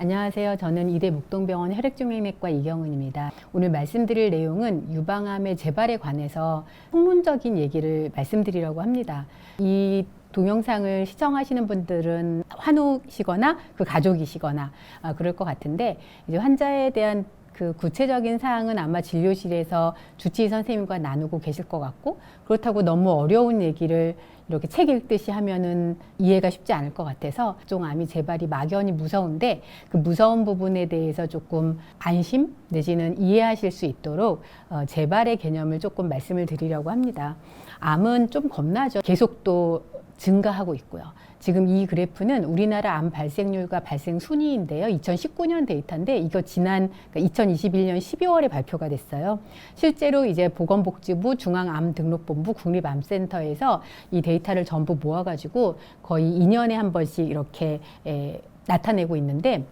안녕하세요. 저는 이대 목동병원 혈액종양내과 이경은입니다. 오늘 말씀드릴 내용은 유방암의 재발에 관해서 학문적인 얘기를 말씀드리려고 합니다. 이 동영상을 시청하시는 분들은 환우시거나 그 가족이시거나 그럴 것 같은데, 이제 환자에 대한 그 구체적인 사항은 아마 진료실에서 주치의 선생님과 나누고 계실 것 같고, 그렇다고 너무 어려운 얘기를 이렇게 책 읽듯이 하면은 이해가 쉽지 않을 것 같아서 종암이 재발이 막연히 무서운데, 그 무서운 부분에 대해서 조금 안심 내지는 이해하실 수 있도록 재발의 개념을 조금 말씀을 드리려고 합니다. 암은 좀 겁나죠. 계속 또 증가하고 있고요. 지금 이 그래프는 우리나라 암 발생률과 발생 순위인데요. 2019년 데이터인데 이거 지난 2021년 12월에 발표가 됐어요. 실제로 이제 보건복지부 중앙암등록본부 국립암센터에서 이 데이터를 전부 모아가지고 거의 2년에 한 번씩 이렇게 나타내고 있는데,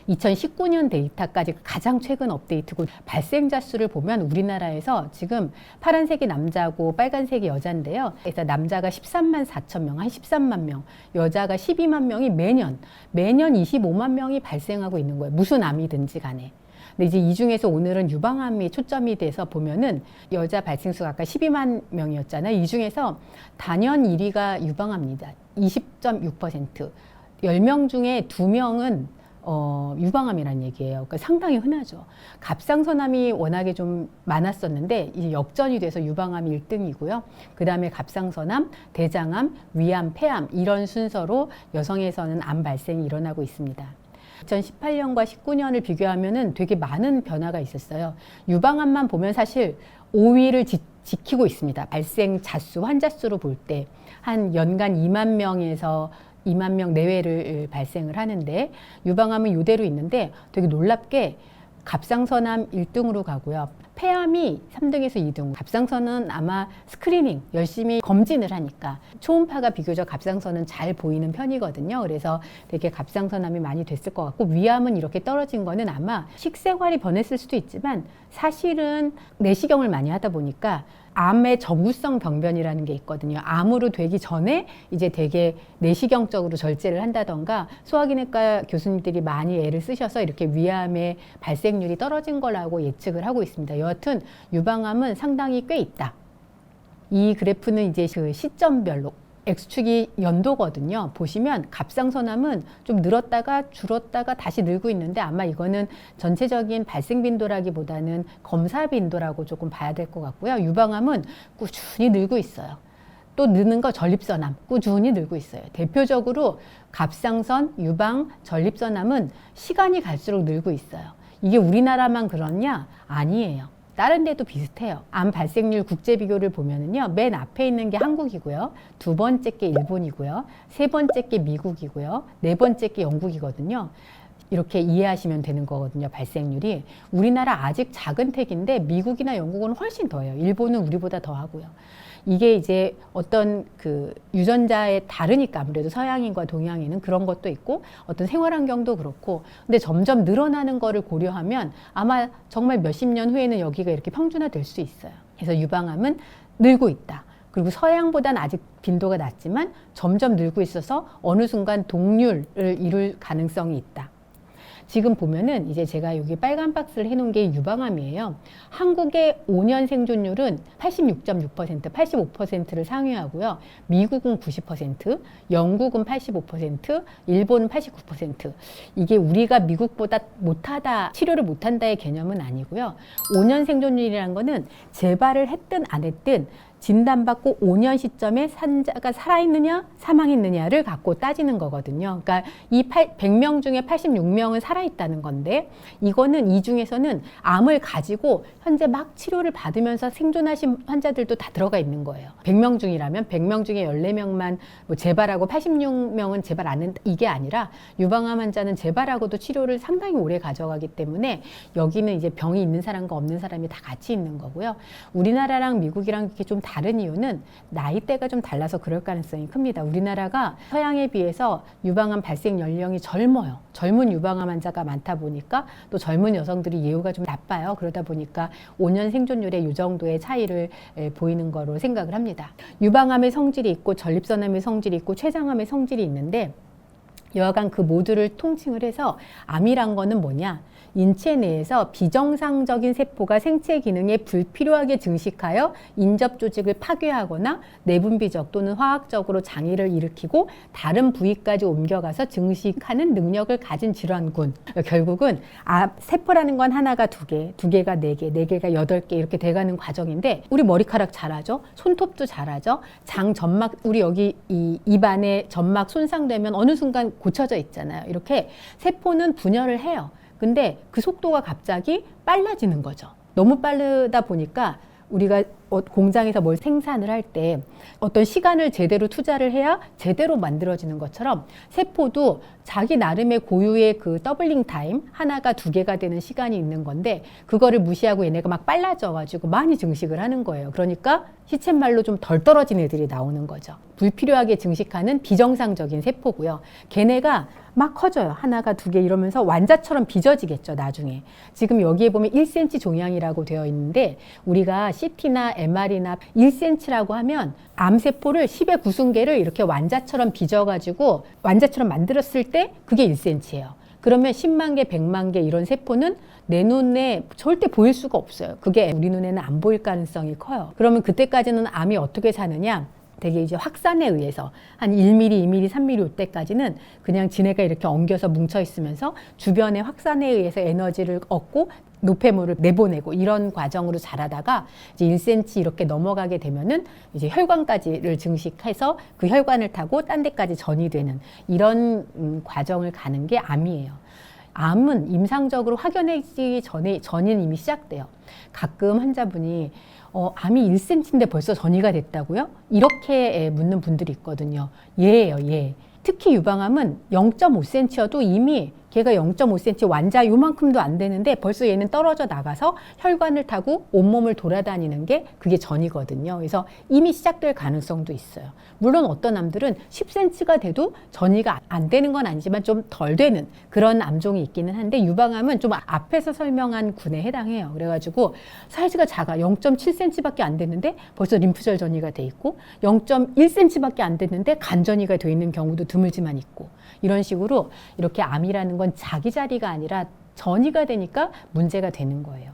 2019년 데이터까지 가장 최근 업데이트고, 발생자 수를 보면 우리나라에서 지금 파란색이 남자고 빨간색이 여자인데요. 그래서 남자가 13만 4천 명, 한 13만 명, 여자가 12만 명이 매년 25만 명이 발생하고 있는 거예요. 무슨 암이든지 간에. 근데 이제 이 중에서 오늘은 유방암이 초점이 돼서 보면은 여자 발생수가 아까 12만 명이었잖아요. 이 중에서 단연 1위가 유방암입니다. 20.6%. 10명 중에 2명은 유방암이라는 얘기예요. 그러니까 상당히 흔하죠. 갑상선암이 워낙에 좀 많았었는데 이제 역전이 돼서 유방암이 1등이고요. 그 다음에 갑상선암, 대장암, 위암, 폐암 이런 순서로 여성에서는 암 발생이 일어나고 있습니다. 2018년과 19년을 비교하면은 되게 많은 변화가 있었어요. 유방암만 보면 사실 5위를 지키고 있습니다. 발생 자수, 환자 수로 볼 때 한 연간 2만 명에서 2만 명 내외를 발생을 하는데, 유방암은 이대로 있는데 되게 놀랍게 갑상선암 1등으로 가고요. 폐암이 3등에서 2등. 갑상선은 아마 스크리닝 열심히 검진을 하니까 초음파가 비교적 갑상선은 잘 보이는 편이거든요. 그래서 되게 갑상선암이 많이 됐을 것 같고, 위암은 이렇게 떨어진 거는 아마 식생활이 변했을 수도 있지만 사실은 내시경을 많이 하다 보니까 암의 저구성 병변이라는 게 있거든요. 암으로 되기 전에 이제 되게 내시경적으로 절제를 한다던가 소화기내과 교수님들이 많이 애를 쓰셔서 이렇게 위암의 발생률이 떨어진 거라고 예측을 하고 있습니다. 여하튼 유방암은 상당히 꽤 있다. 이 그래프는 이제 그 시점별로 X축이 연도거든요. 보시면 갑상선암은 좀 늘었다가 줄었다가 다시 늘고 있는데, 아마 이거는 전체적인 발생 빈도라기보다는 검사 빈도라고 조금 봐야 될 것 같고요. 유방암은 꾸준히 늘고 있어요. 또 느는 거 전립선암 꾸준히 늘고 있어요. 대표적으로 갑상선, 유방, 전립선암은 시간이 갈수록 늘고 있어요. 이게 우리나라만 그러냐? 아니에요. 다른 데도 비슷해요. 암 발생률 국제 비교를 보면은요, 맨 앞에 있는 게 한국이고요, 두 번째 게 일본이고요, 세 번째 게 미국이고요, 네 번째 게 영국이거든요. 이렇게 이해하시면 되는 거거든요. 발생률이 우리나라 아직 작은 택인데 미국이나 영국은 훨씬 더해요. 일본은 우리보다 더 하고요. 이게 이제 어떤 그 유전자에 다르니까 아무래도 서양인과 동양인은 그런 것도 있고 어떤 생활 환경도 그렇고, 근데 점점 늘어나는 거를 고려하면 아마 정말 몇십 년 후에는 여기가 이렇게 평준화 될 수 있어요. 그래서 유방암은 늘고 있다. 그리고 서양보다는 아직 빈도가 낮지만 점점 늘고 있어서 어느 순간 동률을 이룰 가능성이 있다. 지금 보면은 이제 제가 여기 빨간 박스를 해놓은 게 유방암이에요. 한국의 5년 생존율은 86.6%, 85%를 상회하고요. 미국은 90%, 영국은 85%, 일본은 89%. 이게 우리가 미국보다 못하다, 치료를 못한다의 개념은 아니고요. 5년 생존율이라는 거는 재발을 했든 안 했든 진단받고 5년 시점에 환자가 살아있느냐 사망했느냐를 갖고 따지는 거거든요. 그러니까 이 100명 중에 86명은 살아있다는 건데, 이거는 이 중에서는 암을 가지고 현재 막 치료를 받으면서 생존하신 환자들도 다 들어가 있는 거예요. 100명 중이라면 100명 중에 14명만 뭐 재발하고 86명은 재발 안 한다, 이게 아니라 유방암 환자는 재발하고도 치료를 상당히 오래 가져가기 때문에 여기는 이제 병이 있는 사람과 없는 사람이 다 같이 있는 거고요. 우리나라랑 미국이랑 이렇게 좀 다른 이유는 나이대가 좀 달라서 그럴 가능성이 큽니다. 우리나라가 서양에 비해서 유방암 발생 연령이 젊어요. 젊은 유방암 환자가 많다 보니까 또 젊은 여성들이 예후가 좀 나빠요. 그러다 보니까 5년 생존율에 이 정도의 차이를 보이는 거로 생각을 합니다. 유방암의 성질이 있고 전립선암의 성질이 있고 췌장암의 성질이 있는데, 여하간 그 모두를 통칭을 해서 암이란 거는 뭐냐? 인체 내에서 비정상적인 세포가 생체 기능에 불필요하게 증식하여 인접 조직을 파괴하거나 내분비적 또는 화학적으로 장애를 일으키고 다른 부위까지 옮겨가서 증식하는 능력을 가진 질환군. 결국은 세포라는 건 하나가 두 개, 두 개가 네 개, 네 개가 여덟 개 이렇게 돼가는 과정인데 우리 머리카락 잘하죠? 손톱도 잘하죠? 장 점막, 우리 여기 이 입안에 점막 손상되면 어느 순간 고쳐져 있잖아요. 이렇게 세포는 분열을 해요. 근데 그 속도가 갑자기 빨라지는 거죠. 너무 빠르다 보니까 우리가 공장에서 뭘 생산을 할 때 어떤 시간을 제대로 투자를 해야 제대로 만들어지는 것처럼 세포도 자기 나름의 고유의 그 더블링 타임, 하나가 두 개가 되는 시간이 있는 건데 그거를 무시하고 얘네가 막 빨라져 가지고 많이 증식을 하는 거예요. 그러니까 시쳇말로 좀 덜 떨어진 애들이 나오는 거죠. 불필요하게 증식하는 비정상적인 세포고요. 걔네가 막 커져요. 하나가 두 개 이러면서 완자처럼 빚어지겠죠, 나중에. 지금 여기에 보면 1cm 종양이라고 되어 있는데 우리가 CT나 MR이나 1cm라고 하면 암세포를 10의 9승계를 이렇게 완자처럼 빚어가지고 완자처럼 만들었을 때 그게 1cm예요. 그러면 10만 개, 100만 개 이런 세포는 내 눈에 절대 보일 수가 없어요. 그게 우리 눈에는 안 보일 가능성이 커요. 그러면 그때까지는 암이 어떻게 사느냐? 되게 이제 확산에 의해서 한 1mm, 2mm, 3mm 올 때까지는 그냥 지네가 이렇게 엉겨서 뭉쳐 있으면서 주변의 확산에 의해서 에너지를 얻고 노폐물을 내보내고 이런 과정으로 자라다가 이제 1cm 이렇게 넘어가게 되면은 이제 혈관까지를 증식해서 그 혈관을 타고 딴 데까지 전이 되는 이런 과정을 가는 게 암이에요. 암은 임상적으로 확연해지기 전인 이미 시작돼요. 가끔 환자분이 암이 1cm인데 벌써 전이가 됐다고요? 이렇게 묻는 분들이 있거든요. 예예요, 예. 특히 유방암은 0.5cm여도 이미 걔가 0.5cm 완자 요만큼도 안 되는데 벌써 얘는 떨어져 나가서 혈관을 타고 온몸을 돌아다니는 게 그게 전이거든요. 그래서 이미 시작될 가능성도 있어요. 물론 어떤 암들은 10cm가 돼도 전이가 안 되는 건 아니지만 좀 덜 되는 그런 암종이 있기는 한데 유방암은 좀 앞에서 설명한 군에 해당해요. 그래가지고 사이즈가 작아. 0.7cm밖에 안 됐는데 벌써 림프절 전이가 돼 있고 0.1cm밖에 안 됐는데 간 전이가 돼 있는 경우도 드물지만 있고 이런 식으로 이렇게 암이라는 건 자기 자리가 아니라 전이가 되니까 문제가 되는 거예요.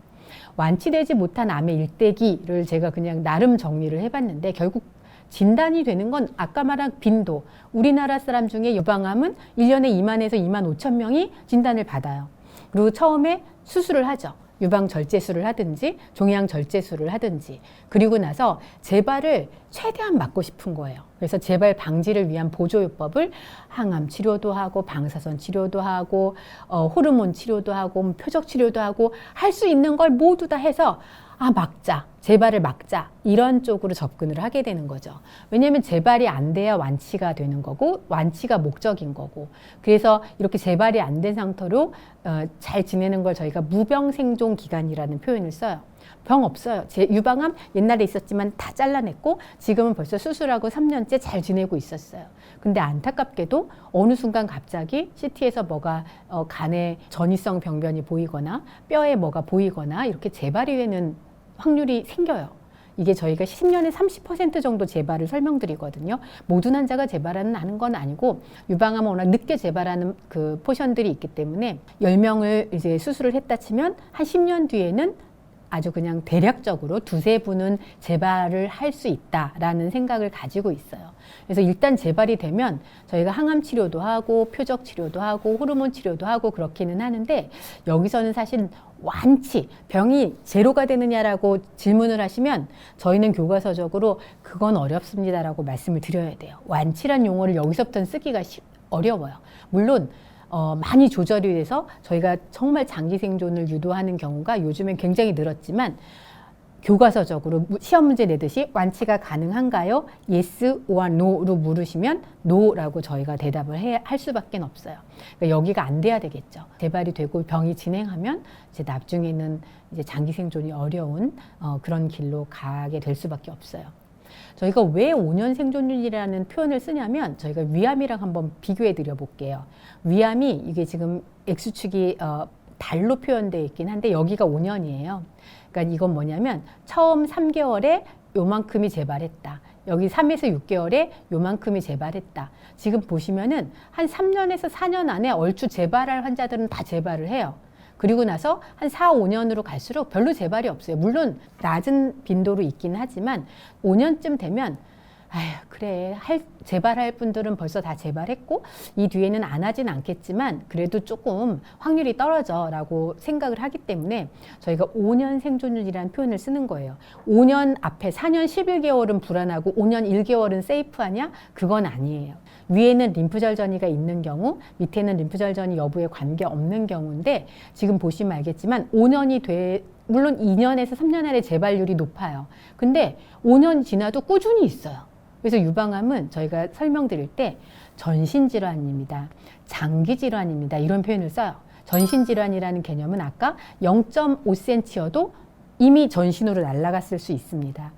완치되지 못한 암의 일대기를 제가 그냥 나름 정리를 해봤는데 결국 진단이 되는 건 아까 말한 빈도. 우리나라 사람 중에 유방암은 1년에 2만에서 2만 5천 명이 진단을 받아요. 그리고 처음에 수술을 하죠. 유방 절제술을 하든지 종양 절제술을 하든지 그리고 나서 재발을 최대한 막고 싶은 거예요. 그래서 재발 방지를 위한 보조요법을 항암 치료도 하고 방사선 치료도 하고 호르몬 치료도 하고 표적 치료도 하고 할 수 있는 걸 모두 다 해서 막자. 재발을 막자. 이런 쪽으로 접근을 하게 되는 거죠. 왜냐하면 재발이 안 돼야 완치가 되는 거고 완치가 목적인 거고 그래서 이렇게 재발이 안 된 상태로 잘 지내는 걸 저희가 무병생존 기간이라는 표현을 써요. 병 없어요. 유방암 옛날에 있었지만 다 잘라냈고 지금은 벌써 수술하고 3년째 잘 지내고 있었어요. 근데 안타깝게도 어느 순간 갑자기 CT에서 뭐가 간에 전이성 병변이 보이거나 뼈에 뭐가 보이거나 이렇게 재발이 되는 확률이 생겨요. 이게 저희가 10년에 30% 정도 재발을 설명드리거든요. 모든 환자가 재발하는 건 아니고 유방암은 워낙 늦게 재발하는 그 포션들이 있기 때문에 10명을 이제 수술을 했다 치면 한 10년 뒤에는 아주 그냥 대략적으로 두세 분은 재발을 할 수 있다라는 생각을 가지고 있어요. 그래서 일단 재발이 되면 저희가 항암 치료도 하고 표적 치료도 하고 호르몬 치료도 하고 그렇기는 하는데 여기서는 사실 완치, 병이 제로가 되느냐라고 질문을 하시면 저희는 교과서적으로 그건 어렵습니다라고 말씀을 드려야 돼요. 완치란 용어를 여기서부터는 쓰기가 어려워요. 물론 많이 조절이 돼서 저희가 정말 장기 생존을 유도하는 경우가 요즘엔 굉장히 늘었지만 교과서적으로 시험 문제 내듯이 완치가 가능한가요? Yes or No로 물으시면 No라고 저희가 대답을 할 수밖에 없어요. 그러니까 여기가 안 돼야 되겠죠. 재발이 되고 병이 진행하면 이제 나중에는 이제 장기 생존이 어려운 그런 길로 가게 될 수밖에 없어요. 저희가 왜 5년 생존율이라는 표현을 쓰냐면 저희가 위암이랑 한번 비교해 드려 볼게요. 위암이 이게 지금 X축이 달로 표현되어 있긴 한데 여기가 5년이에요. 그러니까 이건 뭐냐면 처음 3개월에 요만큼이 재발했다. 여기 3에서 6개월에 요만큼이 재발했다. 지금 보시면은 한 3년에서 4년 안에 얼추 재발할 환자들은 다 재발을 해요. 그리고 나서 한 4, 5년으로 갈수록 별로 재발이 없어요. 물론 낮은 빈도로 있긴 하지만 5년쯤 되면 아휴 그래 재발할 분들은 벌써 다 재발했고 이 뒤에는 안 하진 않겠지만 그래도 조금 확률이 떨어져 라고 생각을 하기 때문에 저희가 5년 생존율이라는 표현을 쓰는 거예요. 5년 앞에 4년 11개월은 불안하고 5년 1개월은 세이프하냐? 그건 아니에요. 위에는 림프절 전이가 있는 경우 밑에는 림프절 전이 여부에 관계없는 경우인데 지금 보시면 알겠지만 5년이 물론 2년에서 3년 안에 재발률이 높아요. 근데 5년 지나도 꾸준히 있어요. 그래서 유방암은 저희가 설명드릴 때 전신질환입니다. 장기질환입니다. 이런 표현을 써요. 전신질환이라는 개념은 아까 0.5cm여도 이미 전신으로 날아갔을 수 있습니다.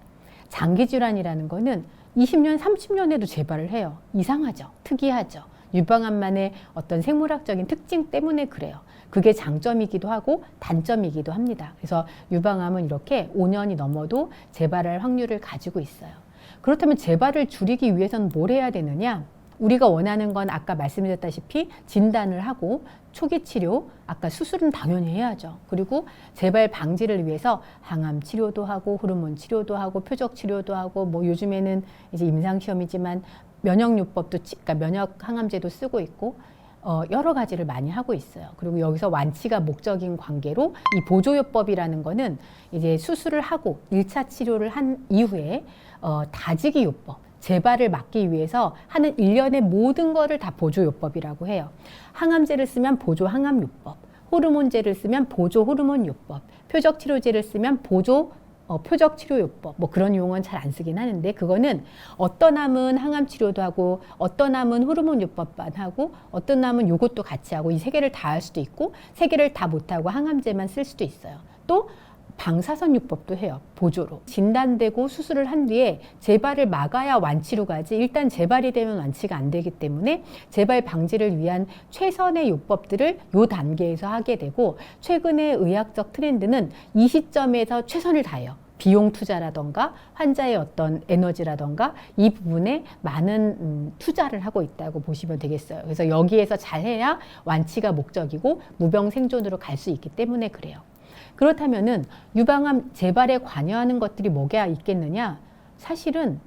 장기질환이라는 거는 20년, 30년에도 재발을 해요. 이상하죠? 특이하죠? 유방암만의 어떤 생물학적인 특징 때문에 그래요. 그게 장점이기도 하고 단점이기도 합니다. 그래서 유방암은 이렇게 5년이 넘어도 재발할 확률을 가지고 있어요. 그렇다면 재발을 줄이기 위해서는 뭘 해야 되느냐? 우리가 원하는 건 아까 말씀드렸다시피 진단을 하고 초기 치료, 아까 수술은 당연히 해야죠. 그리고 재발 방지를 위해서 항암 치료도 하고 호르몬 치료도 하고 표적 치료도 하고 뭐 요즘에는 이제 임상 시험이지만 면역요법도 그러니까 면역 항암제도 쓰고 있고 여러 가지를 많이 하고 있어요. 그리고 여기서 완치가 목적인 관계로 이 보조요법이라는 거는 이제 수술을 하고 1차 치료를 한 이후에 다지기 요법, 재발을 막기 위해서 하는 일련의 모든 거를 다 보조요법이라고 해요. 항암제를 쓰면 보조 항암요법, 호르몬제를 쓰면 보조 호르몬요법, 표적치료제를 쓰면 보조 표적치료요법, 뭐 그런 용어는 잘 안 쓰긴 하는데 그거는 어떤 암은 항암치료도 하고 어떤 암은 호르몬요법만 하고 어떤 암은 요것도 같이 하고 이 세 개를 다 할 수도 있고 세 개를 다 못하고 항암제만 쓸 수도 있어요. 또 방사선요법도 해요. 보조로. 진단되고 수술을 한 뒤에 재발을 막아야 완치로 가지 일단 재발이 되면 완치가 안 되기 때문에 재발 방지를 위한 최선의 요법들을 요 단계에서 하게 되고 최근의 의학적 트렌드는 이 시점에서 최선을 다해요. 비용 투자라던가 환자의 어떤 에너지라던가 이 부분에 많은 투자를 하고 있다고 보시면 되겠어요. 그래서 여기에서 잘해야 완치가 목적이고 무병 생존으로 갈 수 있기 때문에 그래요. 그렇다면은 유방암 재발에 관여하는 것들이 뭐가 있겠느냐? 사실은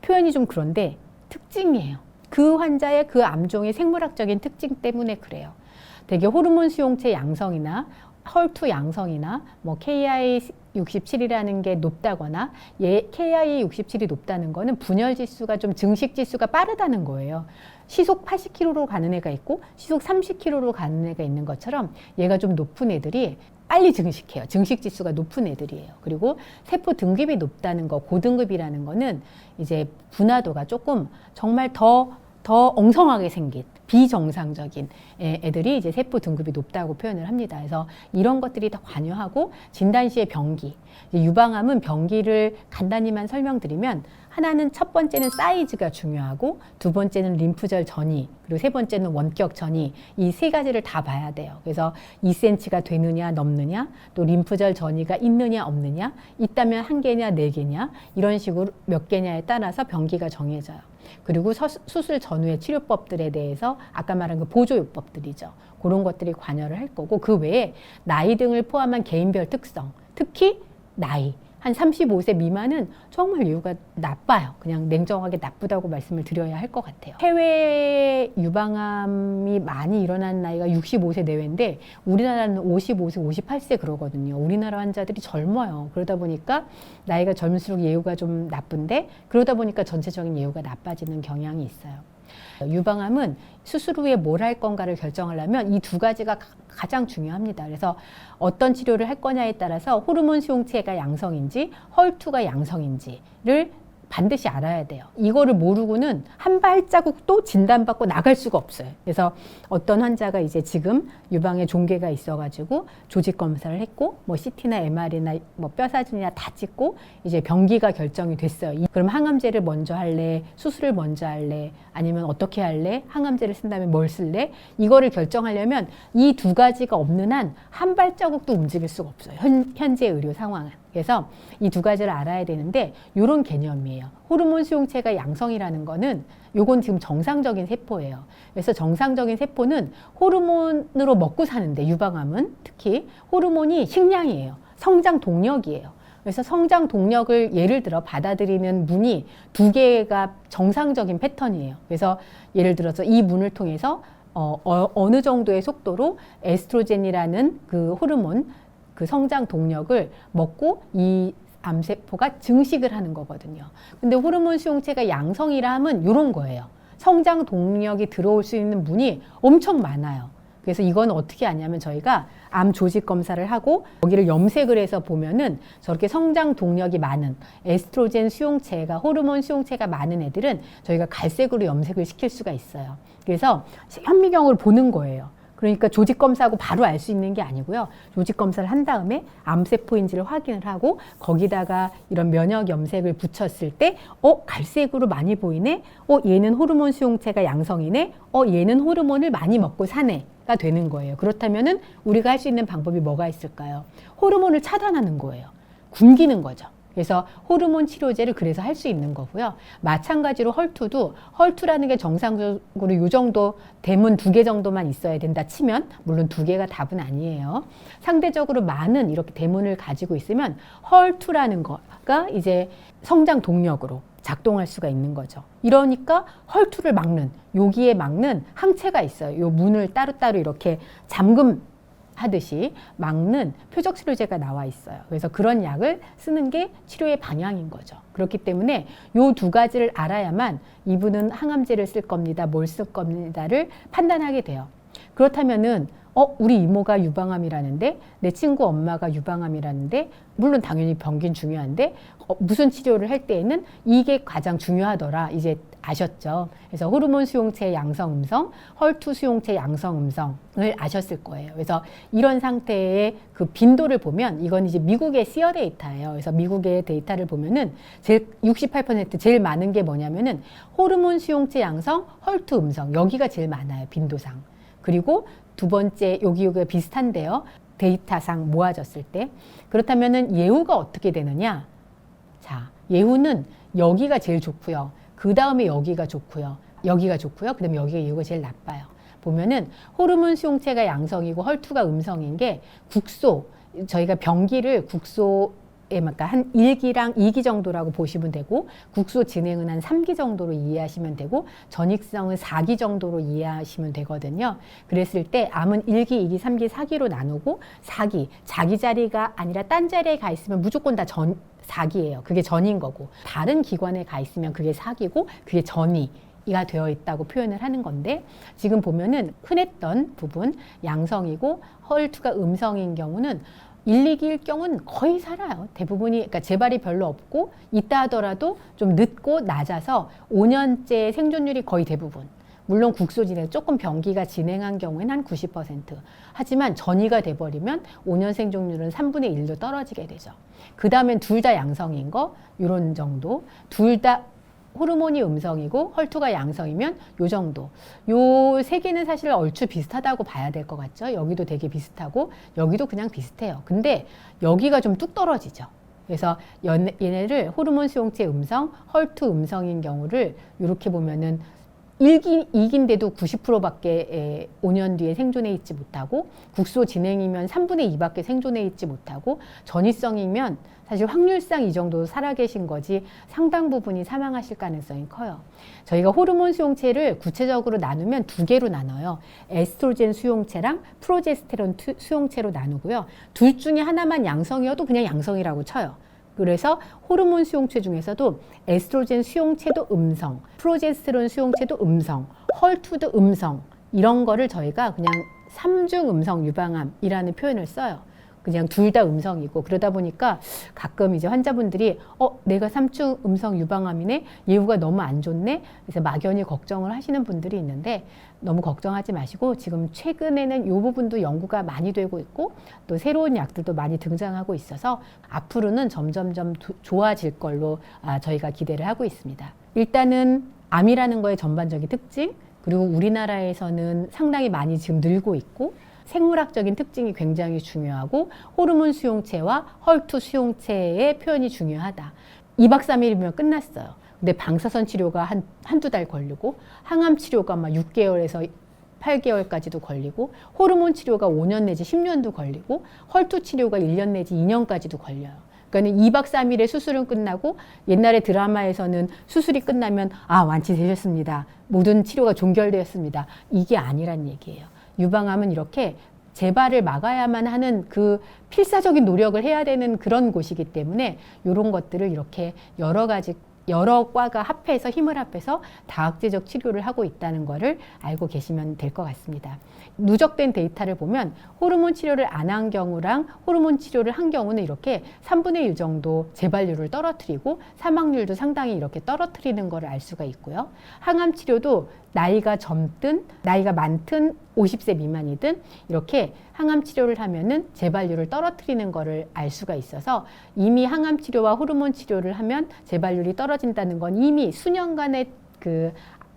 표현이 좀 그런데 특징이에요. 그 환자의 그 암종의 생물학적인 특징 때문에 그래요. 되게 호르몬 수용체 양성이나 헐투 양성이나 뭐 KI67이라는 게 높다거나 KI67이 높다는 거는 분열 지수가 좀 증식 지수가 빠르다는 거예요. 시속 80km로 가는 애가 있고 시속 30km로 가는 애가 있는 것처럼 얘가 좀 높은 애들이 빨리 증식해요. 증식 지수가 높은 애들이에요. 그리고 세포 등급이 높다는 거, 고등급이라는 거는 이제 분화도가 조금 정말 더 엉성하게 생긴 비정상적인 애들이 이제 세포 등급이 높다고 표현을 합니다. 그래서 이런 것들이 다 관여하고 진단 시의 병기, 유방암은 병기를 간단히만 설명드리면 하나는 첫 번째는 사이즈가 중요하고 두 번째는 림프절 전이 그리고 세 번째는 원격 전이 이 세 가지를 다 봐야 돼요. 그래서 2cm가 되느냐 넘느냐 또 림프절 전이가 있느냐 없느냐 있다면 한 개냐 네 개냐 이런 식으로 몇 개냐에 따라서 병기가 정해져요. 그리고 수술 전후의 치료법들에 대해서 아까 말한 그 보조요법들이죠. 그런 것들이 관여를 할 거고 그 외에 나이 등을 포함한 개인별 특성, 특히 나이 한 35세 미만은 정말 이유가 나빠요. 그냥 냉정하게 나쁘다고 말씀을 드려야 할 것 같아요. 해외 유방암이 많이 일어나는 나이가 65세 내외인데 우리나라는 55세, 58세 그러거든요. 우리나라 환자들이 젊어요. 그러다 보니까 나이가 젊을수록 예후가 좀 나쁜데 그러다 보니까 전체적인 예후가 나빠지는 경향이 있어요. 유방암은 수술 후에 뭘 할 건가를 결정하려면 이 두 가지가 가장 중요합니다. 그래서 어떤 치료를 할 거냐에 따라서 호르몬 수용체가 양성인지 헐투가 양성인지를 반드시 알아야 돼요. 이거를 모르고는 한 발자국도 진단받고 나갈 수가 없어요. 그래서 어떤 환자가 이제 지금 유방에 종괴가 있어가지고 조직 검사를 했고 뭐 CT나 MR이나 뭐 뼈 사진이나 다 찍고 이제 병기가 결정이 됐어요. 그럼 항암제를 먼저 할래? 수술을 먼저 할래? 아니면 어떻게 할래? 항암제를 쓴다면 뭘 쓸래? 이거를 결정하려면 이 두 가지가 없는 한 한 발자국도 움직일 수가 없어요. 현재 의료 상황은. 그래서 이 두 가지를 알아야 되는데 이런 개념이에요. 호르몬 수용체가 양성이라는 거는 요건 지금 정상적인 세포예요. 그래서 정상적인 세포는 호르몬으로 먹고 사는데 유방암은 특히 호르몬이 식량이에요. 성장 동력이에요. 그래서 성장 동력을 예를 들어 받아들이는 문이 두 개가 정상적인 패턴이에요. 그래서 예를 들어서 이 문을 통해서 어느 정도의 속도로 에스트로겐이라는 그 호르몬 그 성장 동력을 먹고 이 암세포가 증식을 하는 거거든요. 근데 호르몬 수용체가 양성이라 하면 이런 거예요. 성장 동력이 들어올 수 있는 문이 엄청 많아요. 그래서 이건 어떻게 아냐면 저희가 암 조직 검사를 하고 거기를 염색을 해서 보면은 저렇게 성장 동력이 많은 에스트로겐 수용체가 호르몬 수용체가 많은 애들은 저희가 갈색으로 염색을 시킬 수가 있어요. 그래서 현미경을 보는 거예요. 그러니까 조직 검사하고 바로 알 수 있는 게 아니고요. 조직 검사를 한 다음에 암세포인지를 확인을 하고 거기다가 이런 면역 염색을 붙였을 때 갈색으로 많이 보이네. 얘는 호르몬 수용체가 양성이네. 얘는 호르몬을 많이 먹고 사네가 되는 거예요. 그렇다면은 우리가 할 수 있는 방법이 뭐가 있을까요? 호르몬을 차단하는 거예요. 굶기는 거죠. 그래서 호르몬 치료제를 그래서 할 수 있는 거고요. 마찬가지로 헐투도 헐투라는 게 정상적으로 이 정도 대문 2개 정도만 있어야 된다 치면 물론 2개가 답은 아니에요. 상대적으로 많은 이렇게 대문을 가지고 있으면 헐투라는 거가 이제 성장 동력으로 작동할 수가 있는 거죠. 이러니까 헐투를 막는 여기에 막는 항체가 있어요. 요 문을 따로따로 이렇게 잠금 하듯이 막는 표적 치료제가 나와 있어요. 그래서 그런 약을 쓰는 게 치료의 방향인 거죠. 그렇기 때문에 이 두 가지를 알아야만 이분은 항암제를 쓸 겁니다. 뭘 쓸 겁니다를 판단하게 돼요. 그렇다면은 우리 이모가 유방암이라는데 내 친구 엄마가 유방암이라는데 물론 당연히 병긴 중요한데 무슨 치료를 할 때에는 이게 가장 중요하더라. 이제 아셨죠? 그래서 호르몬 수용체 양성 음성, 헐투 수용체 양성 음성을 아셨을 거예요. 그래서 이런 상태의 그 빈도를 보면 이건 이제 미국의 시어 데이터예요. 그래서 미국의 데이터를 보면은 제일 68% 제일 많은 게 뭐냐면은 호르몬 수용체 양성, 헐투 음성 여기가 제일 많아요. 빈도상. 그리고 두 번째 여기가 비슷한데요. 데이터상 모아졌을 때. 그렇다면은 예후가 어떻게 되느냐? 자, 예후는 여기가 제일 좋고요. 그 다음에 여기가 좋고요. 여기가 좋고요. 그 다음에 여기가 예후가 제일 나빠요. 보면은 호르몬 수용체가 양성이고 헐투가 음성인 게 국소, 저희가 병기를 국소에 그러니까 한 1기랑 2기 정도라고 보시면 되고 국소 진행은 한 3기 정도로 이해하시면 되고 전익성은 4기 정도로 이해하시면 되거든요. 그랬을 때 암은 1기, 2기, 3기, 4기로 나누고 4기, 자기 자리가 아니라 딴 자리에 가 있으면 무조건 다 4기예요. 그게 전인 거고 다른 기관에 가 있으면 그게 4기고 그게 전이가 되어 있다고 표현을 하는 건데 지금 보면은 흔했던 부분 양성이고 헐투가 음성인 경우는 1, 2기일 경우는 거의 살아요. 대부분이 그러니까 재발이 별로 없고 있다 하더라도 좀 늦고 낮아서 5년째 생존율이 거의 대부분. 물론 국소 진행 조금 병기가 진행한 경우에는 한 90%. 하지만 전이가 돼버리면 5년 생존율은 3분의 1로 떨어지게 되죠. 그 다음엔 둘 다 양성인 거 이런 정도. 둘 다 호르몬이 음성이고 헐투가 양성이면 요 정도. 요 세 개는 사실 얼추 비슷하다고 봐야 될 것 같죠. 여기도 되게 비슷하고 여기도 그냥 비슷해요. 근데 여기가 좀 뚝 떨어지죠. 그래서 얘네를 호르몬 수용체 음성, 헐투 음성인 경우를 이렇게 보면은 1기, 2기인데도 90%밖에 5년 뒤에 생존해 있지 못하고 국소 진행이면 3분의 2밖에 생존해 있지 못하고 전이성이면 사실 확률상 이 정도 살아계신 거지 상당 부분이 사망하실 가능성이 커요. 저희가 호르몬 수용체를 구체적으로 나누면 2개로 나눠요. 에스트로겐 수용체랑 프로제스테론 수용체로 나누고요. 둘 중에 하나만 양성이어도 그냥 양성이라고 쳐요. 그래서 호르몬 수용체 중에서도 에스트로겐 수용체도 음성, 프로제스테론 수용체도 음성, 헐투도 음성 이런 거를 저희가 그냥 3중 음성 유방암이라는 표현을 써요. 그냥 둘 다 음성이고 그러다 보니까 가끔 이제 환자분들이 내가 3중 음성 유방암이네 예후가 너무 안 좋네 그래서 막연히 걱정을 하시는 분들이 있는데 너무 걱정하지 마시고 지금 최근에는 이 부분도 연구가 많이 되고 있고 또 새로운 약들도 많이 등장하고 있어서 앞으로는 점점점 좋아질 걸로 저희가 기대를 하고 있습니다. 일단은 암이라는 거의 전반적인 특징 그리고 우리나라에서는 상당히 많이 지금 늘고 있고 생물학적인 특징이 굉장히 중요하고 호르몬 수용체와 헐투 수용체의 표현이 중요하다. 2박 3일이면 끝났어요. 근데 방사선 치료가 한두 달 걸리고 항암 치료가 막 6개월에서 8개월까지도 걸리고 호르몬 치료가 5년 내지 10년도 걸리고 헐투 치료가 1년 내지 2년까지도 걸려요. 그러니까 2박 3일의 수술은 끝나고 옛날에 드라마에서는 수술이 끝나면 완치되셨습니다. 모든 치료가 종결되었습니다. 이게 아니란 얘기예요. 유방암은 이렇게 재발을 막아야만 하는 그 필사적인 노력을 해야 되는 그런 곳이기 때문에 이런 것들을 이렇게 여러 과가 합해서 힘을 합해서 다학제적 치료를 하고 있다는 것을 알고 계시면 될 것 같습니다. 누적된 데이터를 보면 호르몬 치료를 안 한 경우랑 호르몬 치료를 한 경우는 이렇게 3분의 1 정도 재발률을 떨어뜨리고 사망률도 상당히 이렇게 떨어뜨리는 것을 알 수가 있고요. 항암 치료도 나이가 젊든 나이가 많든 50세 미만이든 이렇게 항암 치료를 하면은 재발률을 떨어뜨리는 것을 알 수가 있어서 이미 항암 치료와 호르몬 치료를 하면 재발률이 떨어진다는 건 이미 수년간의 그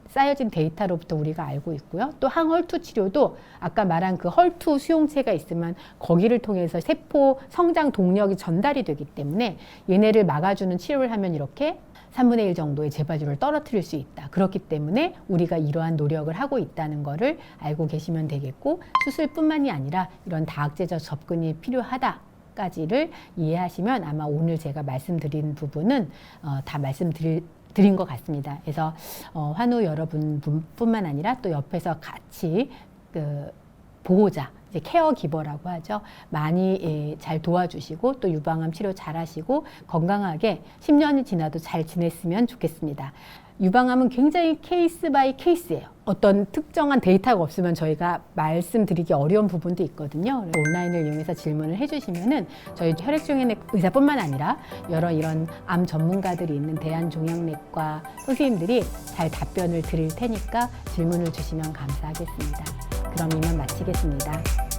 쌓여진 데이터로부터 우리가 알고 있고요. 또 항헐투 치료도 아까 말한 그 헐투 수용체가 있으면 거기를 통해서 세포 성장 동력이 전달이 되기 때문에 얘네를 막아주는 치료를 하면 이렇게 3분의 1 정도의 재발률을 떨어뜨릴 수 있다. 그렇기 때문에 우리가 이러한 노력을 하고 있다는 것을 알고 계시면 되겠고 수술뿐만이 아니라 이런 다학제적 접근이 필요하다까지를 이해하시면 아마 오늘 제가 말씀드린 부분은 다 말씀드린 것 같습니다. 그래서 환우 여러분뿐만 아니라 또 옆에서 같이 그 보호자, 이제 케어기버라고 하죠. 많이 잘 도와주시고 또 유방암 치료 잘 하시고 건강하게 10년이 지나도 잘 지냈으면 좋겠습니다. 유방암은 굉장히 케이스 바이 케이스예요. 어떤 특정한 데이터가 없으면 저희가 말씀드리기 어려운 부분도 있거든요. 온라인을 이용해서 질문을 해주시면은 저희 혈액종양내 의사뿐만 아니라 여러 이런 암 전문가들이 있는 대한종양내과 선생님들이 잘 답변을 드릴 테니까 질문을 주시면 감사하겠습니다. 그럼 이만 마치겠습니다.